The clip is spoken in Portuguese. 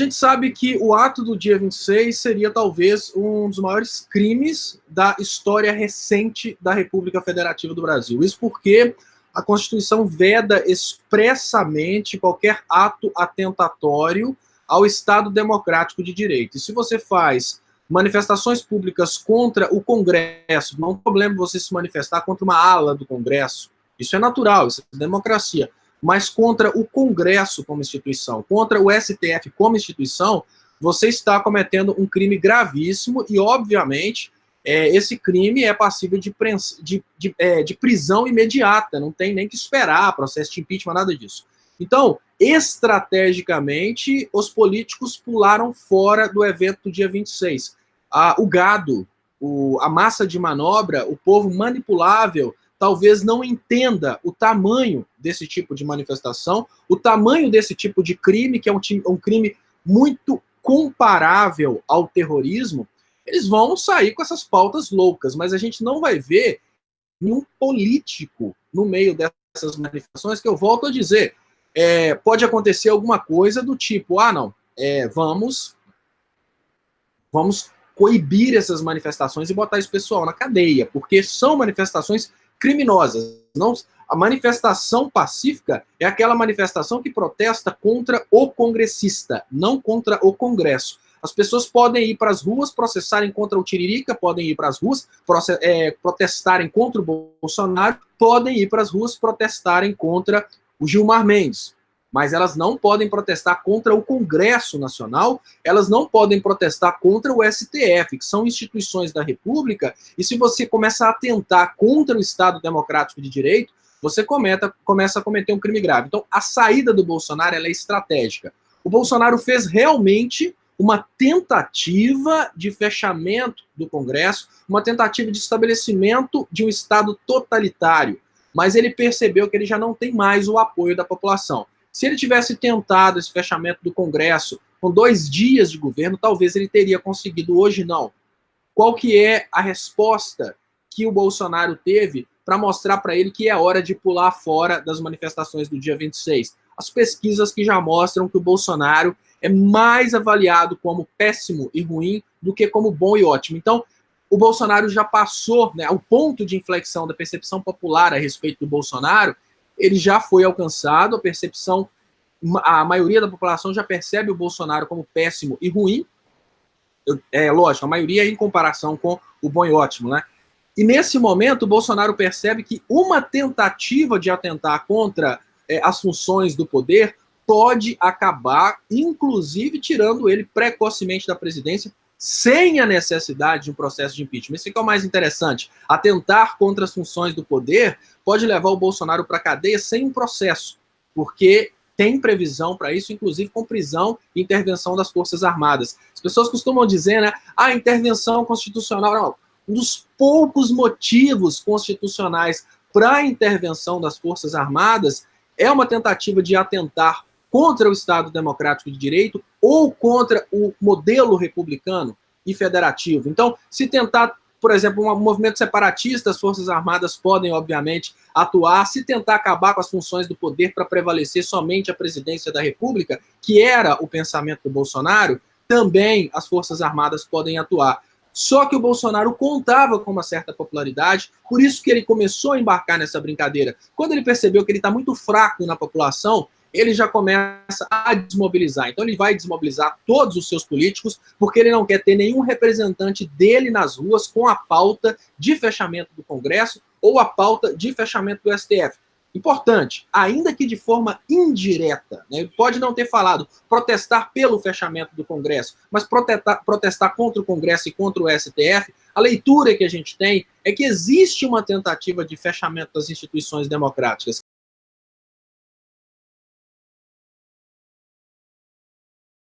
A gente sabe que o ato do dia 26 seria talvez um dos maiores crimes da história recente da República Federativa do Brasil. Isso porque a Constituição veda expressamente qualquer ato atentatório ao Estado democrático de direito. E se você faz manifestações públicas contra o Congresso, não é um problema você se manifestar contra uma ala do Congresso. Isso é natural, isso é democracia. Mas contra o Congresso como instituição, contra o STF como instituição, você está cometendo um crime gravíssimo e, obviamente, esse crime é passível de prisão imediata, não tem nem que esperar processo de impeachment, nada disso. Então, estrategicamente, os políticos pularam fora do evento do dia 26. O gado, a massa de manobra, o povo manipulável, talvez não entenda o tamanho desse tipo de manifestação, o tamanho desse tipo de crime, que é um crime muito comparável ao terrorismo. Eles vão sair com essas pautas loucas, mas a gente não vai ver nenhum político no meio dessas manifestações, que eu volto a dizer, pode acontecer alguma coisa do tipo, vamos coibir essas manifestações e botar esse pessoal na cadeia, porque são manifestações criminosas. Não, a manifestação pacífica é aquela manifestação que protesta contra o congressista, não contra o Congresso. As pessoas podem ir para as ruas processarem contra o Tiririca, podem ir para as ruas protestarem contra o Bolsonaro, podem ir para as ruas protestarem contra o Gilmar Mendes. Mas elas não podem protestar contra o Congresso Nacional, elas não podem protestar contra o STF, que são instituições da República, e se você começa a atentar contra o Estado Democrático de Direito, você começa a cometer um crime grave. Então, a saída do Bolsonaro ela é estratégica. O Bolsonaro fez realmente uma tentativa de fechamento do Congresso, uma tentativa de estabelecimento de um Estado totalitário, mas ele percebeu que ele já não tem mais o apoio da população. Se ele tivesse tentado esse fechamento do Congresso com 2 dias de governo, talvez ele teria conseguido. Hoje, não. Qual que é a resposta que o Bolsonaro teve para mostrar para ele que é hora de pular fora das manifestações do dia 26? As pesquisas que já mostram que o Bolsonaro é mais avaliado como péssimo e ruim do que como bom e ótimo. Então, o Bolsonaro já passou, o ponto de inflexão da percepção popular a respeito do Bolsonaro, ele já foi alcançado, a maioria da população já percebe o Bolsonaro como péssimo e ruim, lógico, a maioria em comparação com o bom e ótimo, né? E nesse momento o Bolsonaro percebe que uma tentativa de atentar contra as funções do poder pode acabar, inclusive, tirando ele precocemente da presidência, sem a necessidade de um processo de impeachment. Isso que é o mais interessante. Atentar contra as funções do poder pode levar o Bolsonaro para a cadeia sem um processo, porque tem previsão para isso, inclusive com prisão e intervenção das Forças Armadas. As pessoas costumam dizer, a intervenção constitucional. Não, um dos poucos motivos constitucionais para a intervenção das Forças Armadas é uma tentativa de atentar contra o Estado Democrático de Direito ou contra o modelo republicano e federativo. Então, se tentar, por exemplo, um movimento separatista, as Forças Armadas podem, obviamente, atuar. Se tentar acabar com as funções do poder para prevalecer somente a presidência da República, que era o pensamento do Bolsonaro, também as Forças Armadas podem atuar. Só que o Bolsonaro contava com uma certa popularidade, por isso que ele começou a embarcar nessa brincadeira. Quando ele percebeu que ele está muito fraco na população, ele já começa a desmobilizar. Então ele vai desmobilizar todos os seus políticos, porque ele não quer ter nenhum representante dele nas ruas com a pauta de fechamento do Congresso ou a pauta de fechamento do STF. Importante, ainda que de forma indireta, ele pode não ter falado protestar pelo fechamento do Congresso, mas protestar contra o Congresso e contra o STF, a leitura que a gente tem é que existe uma tentativa de fechamento das instituições democráticas.